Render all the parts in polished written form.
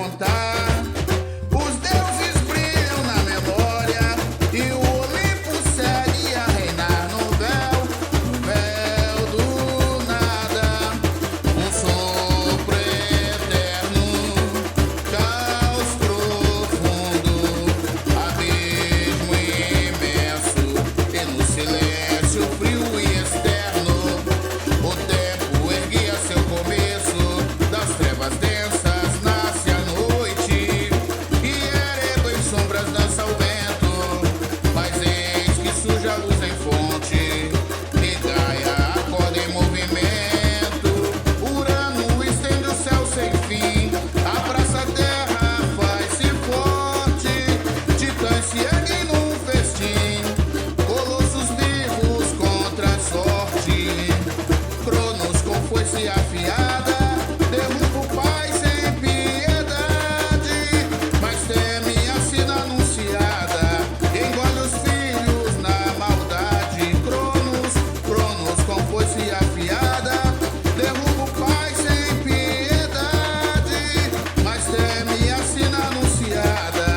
contar. Os deuses brilham na memória e o Olimpo segue a reinar no véu do nada. Um sopro eterno, caos profundo, abismo imenso, e no silêncio frio e externo, o tempo erguia seu começo. Das trevas densas nasce a noite, e erego em sombras dança o vento. Mas eis que surge a luz em fonte, e Gaia acorda em movimento. Urano estende o céu sem fim, abraça a terra, faz-se forte. Titãs se erguem num festim, colossos vivos contra a sorte. Cronos com foice afiada derruba o pai sem piedade, mas teme a sina anunciada, engole os filhos na maldade. Cronos com foice afiada derruba o pai sem piedade, mas teme a sina anunciada,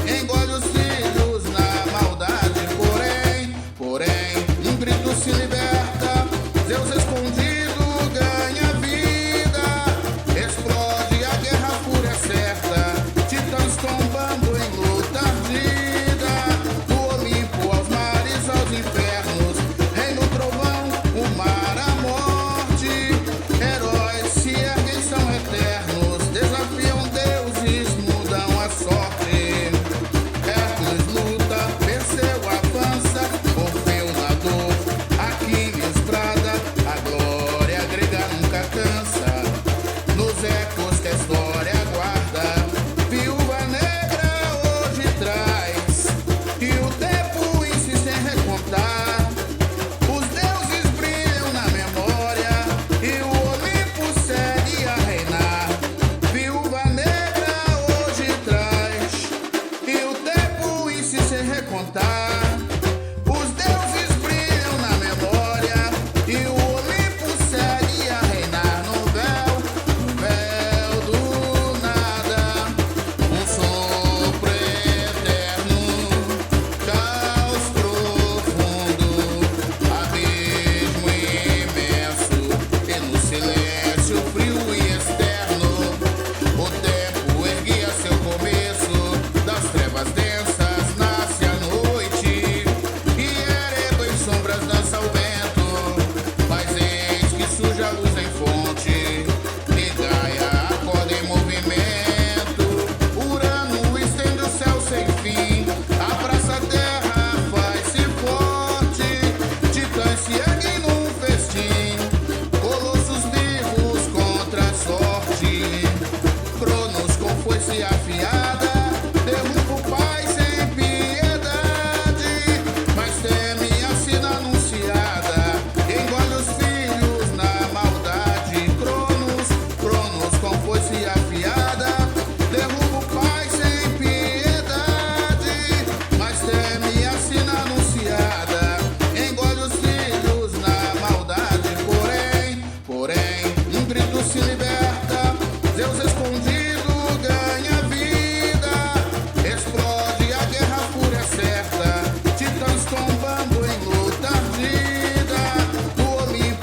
engole os filhos na maldade. Porém, um grito se liberta, Zeus escondido ganha vida, explode a guerra, a fúria é certa, titãs tombando em luta ardida, do Olimpo aos mares, aos infernos, reina o trovão, o mar, a morte. Heróis se erguem, são eternos, desafiam deuses, mudam a sorte. Hércules luta, Perseu avança, Orfeu na dor, Aquiles brada, a glória grega nunca cansa. Nos ecos que a história